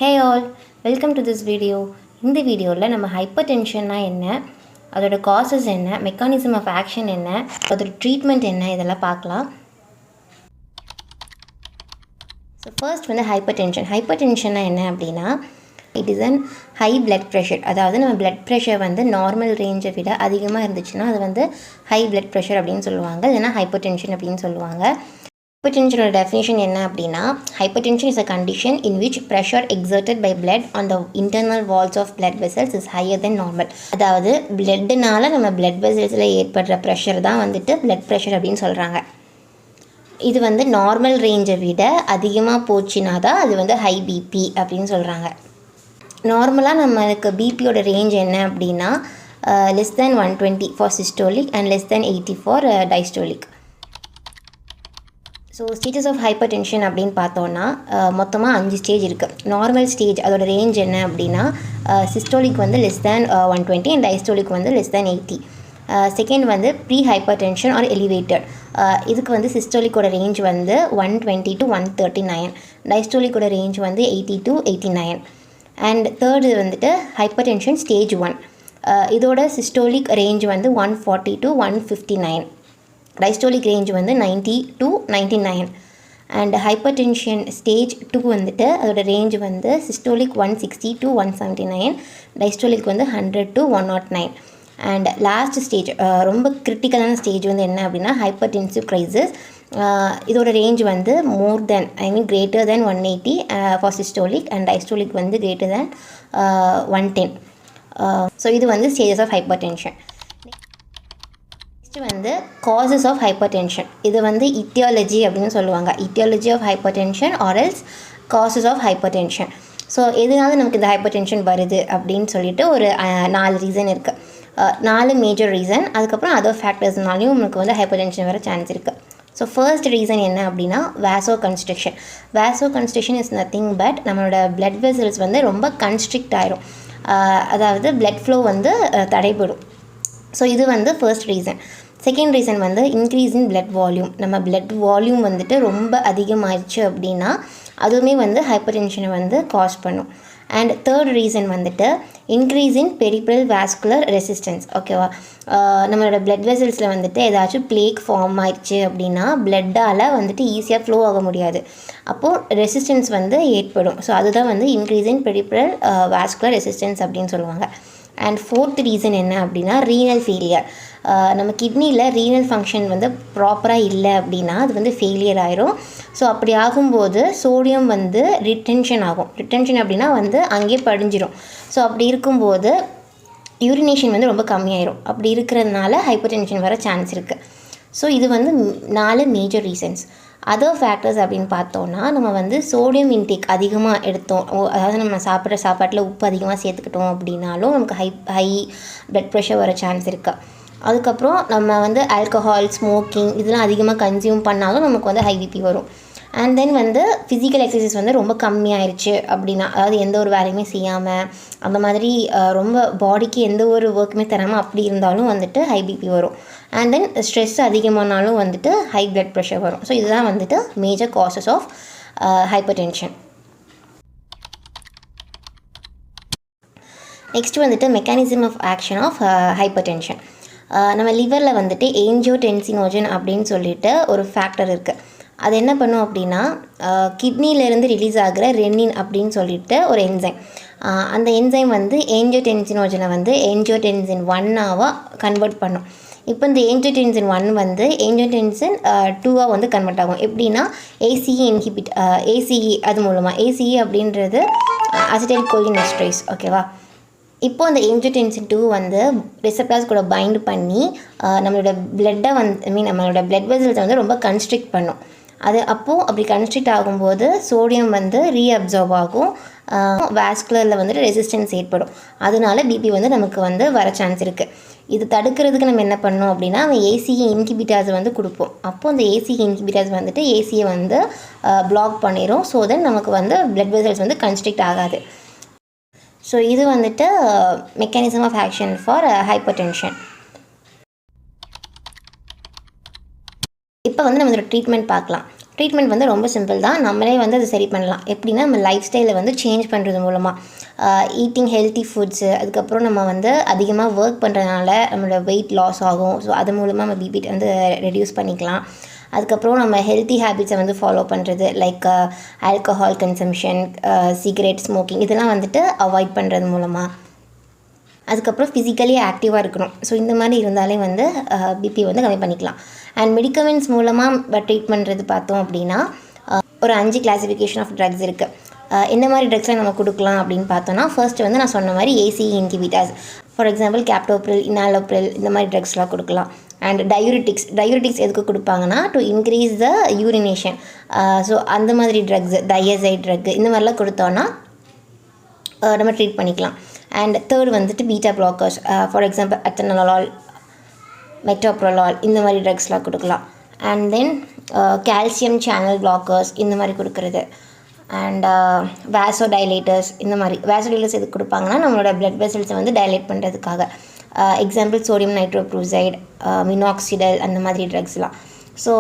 Hey all, welcome to this video. இந்த வீடியோவில் நம்ம ஹைப்பர் டென்ஷன்னா என்ன, அதோட காசஸ் என்ன, மெக்கானிசம் ஆஃப் ஆக்ஷன் என்ன, அதோட ட்ரீட்மெண்ட் என்ன, இதெல்லாம் பார்க்கலாம். ஸோ ஃபர்ஸ்ட் வந்து ஹைப்பர் டென்ஷன்னா என்ன அப்படின்னா, it is an high blood pressure. அதாவது நம்ம பிளட் ப்ரெஷர் வந்து நார்மல் ரேஞ்சை விட அதிகமாக இருந்துச்சுன்னா அது வந்து ஹை பிளட் ப்ரெஷர் அப்படின்னு சொல்லுவாங்க, இல்லைனா ஹைப்பர் டென்ஷன் அப்படின்னு சொல்லுவாங்க. Hypertension definition என்ன அப்படின்னா, hypertension is a condition in which pressure exerted by blood on the internal walls of blood vessels is higher than normal. அதாவது பிளட்னால நம்ம பிளட் வெசல்ஸில் ஏற்படுற ப்ரெஷர் தான் வந்துட்டு பிளட் ப்ரெஷர் அப்படின்னு சொல்கிறாங்க. இது வந்து நார்மல் ரேஞ்சை விட அதிகமாக போச்சுன்னா தான் அது வந்து ஹை பிபி அப்படின்னு சொல்கிறாங்க. நார்மலாக நம்மளுக்கு பிபியோட ரேஞ்ச் என்ன அப்படின்னா less than 120 for systolic and less than 80 for diastolic. So stages of hypertension அப்படின்னு பார்த்தோன்னா மொத்தமாக 5 ஸ்டேஜ் இருக்குது. நார்மல் ஸ்டேஜ் அதோட ரேஞ்ச் என்ன அப்படின்னா, சிஸ்டோலிக் வந்து லெஸ் தேன் 120 அண்ட் டைஸ்டோலிக் வந்து லெஸ் தேன் 80. செகண்ட் வந்து pre hypertension or elevated. இதுக்கு வந்து சிஸ்டோலிக்கோட ரேஞ்ச் வந்து 120 to 139, டைஸ்டோலிக்கோட ரேஞ்ச் வந்து 80 to 89. அண்ட் தேர்டு வந்துட்டு ஹைப்பர் டென்ஷன் ஸ்டேஜ் 1. இதோட சிஸ்டோலிக் ரேஞ்ச் வந்து 140 to 159. டைஸ்டோலிக் ரேஞ்ச் வந்து 90 to 99. And hyper tension stage 2 வந்துட்டு அதோட ரேஞ்ச் வந்து சிஸ்டோலிக் 160 to 179, டைஸ்டோலிக் வந்து 100 to 109. அண்ட் லாஸ்ட் ஸ்டேஜ் ரொம்ப கிரிட்டிக்கலான ஸ்டேஜ் வந்து என்ன அப்படின்னா ஹைப்பர்டென்சிவ் க்ரைசிஸ். இதோட ரேஞ்ச் வந்து greater than 180 for systolic and diastolic வந்து கிரேட்டர் தேன் 110. ஸோ இது வந்து stages of hypertension. Next வந்து காசஸ் ஆஃப் ஹைப்பர் டென்ஷன். இது வந்து இட்டியாலஜி அப்படின்னு சொல்லுவாங்க. Aetiology of hypertension or else causes of hypertension. So எதனால நமக்கு இந்த ஹைப்பர் டென்ஷன் வருது அப்படின்னு சொல்லிட்டு ஒரு 4 ரீசன் இருக்குது. 4 மேஜர் ரீசன். அதுக்கப்புறம் அதர் ஃபேக்டர்ஸ்னாலையும் நமக்கு வந்து ஹைப்பர் டென்ஷன் வர சான்ஸ் இருக்குது. ஸோ ஃபர்ஸ்ட் ரீசன் என்ன அப்படின்னா vasoconstriction. Vasoconstriction is nothing but நம்மளோட பிளட் வெசல்ஸ் வந்து ரொம்ப கன்ஸ்ட்ரிக்ட் ஆயிரும். அதாவது பிளட் ஃப்ளோ வந்து தடைபடும். ஸோ இது வந்து ஃபர்ஸ்ட் ரீசன். செகண்ட் ரீசன் வந்து இன்க்ரீஸ் இன் பிளட் வால்யூம். நம்ம பிளட் வால்யூம் வந்துட்டு ரொம்ப அதிகமாகிடுச்சு அப்படின்னா அதுவுமே வந்து ஹைப்பர் டென்ஷனை வந்து காஸ் பண்ணும். அண்ட் தேர்ட் ரீசன் வந்துட்டு இன்க்ரீஸ் இன் பெரிப்ரல் வாஸ்குலர் ரெசிஸ்டன்ஸ். ஓகேவா, நம்மளோட பிளட் வெசல்ஸில் வந்துட்டு ஏதாச்சும் பிளேக் ஃபார்ம் ஆயிடுச்சு அப்படின்னா பிளட்டால் வந்துட்டு ஈஸியாக ஃப்ளோ ஆக முடியாது. அப்போது ரெசிஸ்டன்ஸ் வந்து ஏற்படும். ஸோ அதுதான் வந்து இன்க்ரீஸ் இன் பெரிப்ரல் வாஸ்குலர் ரெசிஸ்டன்ஸ் அப்படின்னு சொல்லுவாங்க. அண்ட் ஃபோர்த் ரீசன் என்ன அப்படின்னா ரீனல் ஃபெயிலியர். நம்ம கிட்னியில் ரீனல் ஃபங்க்ஷன் வந்து ப்ராப்பராக இல்லை அப்படின்னா அது வந்து ஃபெயிலியர் ஆயிரும். ஸோ அப்படி ஆகும்போது சோடியம் வந்து ரிட்டென்ஷன் ஆகும். ரிட்டென்ஷன் அப்படின்னா வந்து அங்கேயே படிஞ்சிடும். ஸோ அப்படி இருக்கும்போது யூரினேஷன் வந்து ரொம்ப கம்மியாயிரும். அப்படி இருக்கிறதுனால ஹைப்பர் டென்ஷன் வர சான்ஸ் இருக்குது. ஸோ இது வந்து 4 மேஜர் ரீசன்ஸ். அதர் ஃபேக்டர்ஸ் அப்படின்னு பார்த்தோன்னா நம்ம வந்து சோடியம் இன்டேக் அதிகமாக எடுத்தோம், அதாவது நம்ம சாப்பிட்ற சாப்பாட்டில் உப்பு அதிகமாக சேர்த்துக்கிட்டோம் அப்படின்னாலும் நமக்கு ஹை பிளட் ப்ரெஷர் வர சான்ஸ் இருக்குது. அதுக்கப்புறம் நம்ம வந்து ஆல்கஹால், ஸ்மோக்கிங் இதெல்லாம் அதிகமாக கன்சியூம் பண்ணாலும் நமக்கு வந்து ஹை பிபி வரும். அண்ட் தென் வந்து ஃபிசிக்கல் எக்ஸசைஸ் வந்து ரொம்ப கம்மியாயிருச்சு அப்படின்னா, அதாவது எந்த ஒரு வேலையுமே செய்யாமல் அந்த மாதிரி ரொம்ப பாடிக்கு எந்த ஒரு ஒர்க்குமே தராமல் அப்படி இருந்தாலும் வந்துட்டு ஹை பிபி வரும். அண்ட் தென் ஸ்ட்ரெஸ் அதிகமானாலும் வந்துட்டு ஹை பிளட் ப்ரெஷர் வரும். ஸோ இதுதான் வந்துட்டு major causes of hypertension. Next வந்துட்டு mechanism of action of hypertension. நம்ம லிவரில் வந்துட்டு ஏஞ்சியோடென்சினோஜன் அப்படின்னு சொல்லிட்டு ஒரு ஃபேக்டர் இருக்குது. அது என்ன பண்ணும் அப்படின்னா கிட்னிலேருந்து ரிலீஸ் ஆகிற ரெனின் அப்படின்னு சொல்லிட்டு ஒரு என்சைம். அந்த என்சைம் வந்து ஏஞ்சியோடென்சினோஜனை வந்து ஏஞ்சியோடென்சின் 1ஆக கன்வெர்ட் பண்ணும். இப்போ இந்த ஏஞ்சியோடென்சின் 1 வந்து ஏஞ்சியோடென்சின் 2ஆக வந்து கன்வெர்ட் ஆகும். எப்படின்னா ஏசிஇ அது மூலமாக. ஏசிஇ அப்படின்றது அசிடைல் கோலினெஸ்டரேஸ். ஓகேவா, இப்போது அந்த ஏஞ்சியோடென்சின் 2 வந்து ரிசெப்டார்ஸ் கூட பைண்ட் பண்ணி நம்மளோட பிளட்டை வந்து நம்மளோட பிளட் வெசல்ஸை வந்து ரொம்ப கன்ஸ்ட்ரிக்ட் பண்ணும். அது அப்போது அப்படி கன்ஸ்ட்ரிக்ட் ஆகும்போது சோடியம் வந்து ரீஅப்சார்ப் ஆகும், வாஸ்குலரில் வந்துட்டு ரெசிஸ்டன்ஸ் ஏற்படும். அதனால பிபி வந்து நமக்கு வந்து வர சான்ஸ் இருக்குது. இது தடுக்கிறதுக்கு நம்ம என்ன பண்ணோம் அப்படின்னா ஏசிஇ இன்ஹிபிட்டார்ஸ் வந்து கொடுப்போம். அப்போது அந்த ஏசிஇ இன்ஹிபிட்டார்ஸ் வந்துட்டு ஏசியை வந்து பிளாக் பண்ணிடும். ஸோ தென் நமக்கு வந்து பிளட் வெசல்ஸ் வந்து கன்ஸ்ட்ரிக்ட் ஆகாது. ஸோ இது வந்துட்டு mechanism of action for hypertension. இப்போ வந்து நம்ம இதோட ட்ரீட்மெண்ட் பார்க்கலாம். ட்ரீட்மெண்ட் வந்து ரொம்ப சிம்பிள் தான். நம்மளே வந்து அது சரி பண்ணலாம். எப்படின்னா நம்ம லைஃப் ஸ்டைலை வந்து சேஞ்ச் பண்ணுறது மூலமாக ஈட்டிங் ஹெல்த்தி ஃபுட்ஸு, அதுக்கப்புறம் நம்ம வந்து அதிகமாக ஒர்க் பண்ணுறதுனால நம்மளோட வெயிட் லாஸ் ஆகும். ஸோ அது மூலமாக நம்ம பிபி வந்து ரெடியூஸ் பண்ணிக்கலாம். அதுக்கப்புறம் நம்ம ஹெல்த்தி ஹேபிட்ஸை வந்து ஃபாலோ பண்ணுறது, like alcohol consumption, cigarette smoking, இதெல்லாம் வந்துட்டு அவாய்ட் பண்ணுறது மூலமாக. அதுக்கப்புறம் ஃபிசிக்கலி ஆக்டிவாக இருக்கணும். ஸோ இந்த மாதிரி இருந்தாலே வந்து பிபி வந்து கம்மி பண்ணிக்கலாம். அண்ட் மெடிக்கமெண்ட்ஸ் மூலமாக ட்ரீட் பண்ணுறது பார்த்தோம் அப்படின்னா ஒரு 5 கிளாஸிஃபிகேஷன் ஆஃப் ட்ரக்ஸ் இருக்குது. என்ன மாதிரி ட்ரக்ஸ்லாம் நம்ம கொடுக்கலாம் அப்படின்னு பார்த்தோன்னா, ஃபர்ஸ்ட் வந்து நான் சொன்ன மாதிரி ACE inhibitors, for example captopril, enalapril, இந்த மாதிரி ட்ரக்ஸ்லாம் கொடுக்கலாம். அண்ட் டயூரிட்டிக்ஸ் எதுக்கு கொடுப்பாங்கன்னா to increase the urination. So அந்த மாதிரி ட்ரக்ஸ், டையசைட் ட்ரக், இந்த மாதிரிலாம் கொடுத்தோன்னா நம்ம ட்ரீட் பண்ணிக்கலாம். அண்ட் தேர்ட் வந்துட்டு பீட்டா பிளாக்கர்ஸ், ஃபார் எக்ஸாம்பிள் அட்டனலால், மெட்டோப்ரோலால், இந்த மாதிரி ட்ரக்ஸ்லாம் கொடுக்கலாம். And then calcium channel blockers, இந்த மாதிரி கொடுக்குறது. அண்ட் வேசோடைலேட்டர்ஸ், இந்த மாதிரி வேசோடைலேட்டர்ஸ் எதுக்கு கொடுப்பாங்கன்னா நம்மளோட பிளட் வெசல்ஸை வந்து டைலேட் பண்ணுறதுக்காக. எக்ஸாம்பிள் சோடியம் நைட்ரோப்ரூசைட், மினாக்சிடல், அந்த மாதிரி ட்ரக்ஸ்லாம். ஸோ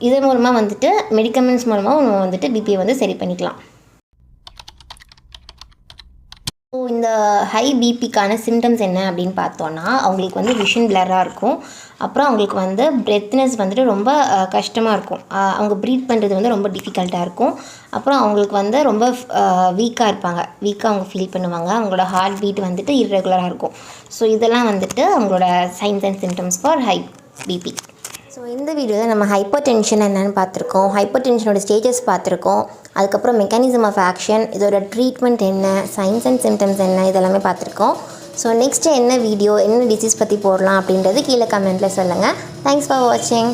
இதன் மூலமாக வந்துட்டு மெடிக்கமெண்ட்ஸ் மூலமாக நம்ம வந்துட்டு பிபியை வந்து சரி பண்ணிக்கலாம். ஸோ இந்த ஹை பிபிக்கான சிம்டம்ஸ் என்ன அப்படின்னு பார்த்தோன்னா, அவங்களுக்கு வந்து விஷன் பிளராக இருக்கும். அப்புறம் அவங்களுக்கு வந்து பிரெத்னஸ் வந்துட்டு ரொம்ப கஷ்டமாக இருக்கும். அவங்க ப்ரீத் பண்ணுறது வந்து ரொம்ப டிஃபிகல்ட்டாக இருக்கும். அப்புறம் அவங்களுக்கு வந்து ரொம்ப வீக்காக இருப்பாங்க. வீக்காக அவங்க ஃபீல் பண்ணுவாங்க. அவங்களோட ஹார்ட் பீட் வந்துட்டு இர்ரெகுலராக இருக்கும். ஸோ இதெல்லாம் வந்துட்டு அவங்களோட signs and symptoms for high BP. So இந்த வீடியோவில் நம்ம ஹைப்பர் டென்ஷன் என்னென்னு பார்த்துருக்கோம், ஹைப்பர் டென்ஷனோட ஸ்டேஜஸ் பார்த்துருக்கோம், அதுக்கப்புறம் மெக்கானிசம் ஆஃப் ஆக்ஷன், இதோட ட்ரீட்மெண்ட் என்ன, சைன்ஸ் அண்ட் சிம்டம்ஸ் என்ன, இதெல்லாமே பார்த்துருக்கோம். ஸோ நெக்ஸ்ட்டு என்ன வீடியோ, என்ன டிசீஸ் பற்றி போடலாம் அப்படின்றது கீழே கமெண்ட்டில் சொல்லுங்கள். தேங்க்ஸ் ஃபார் வாட்சிங்.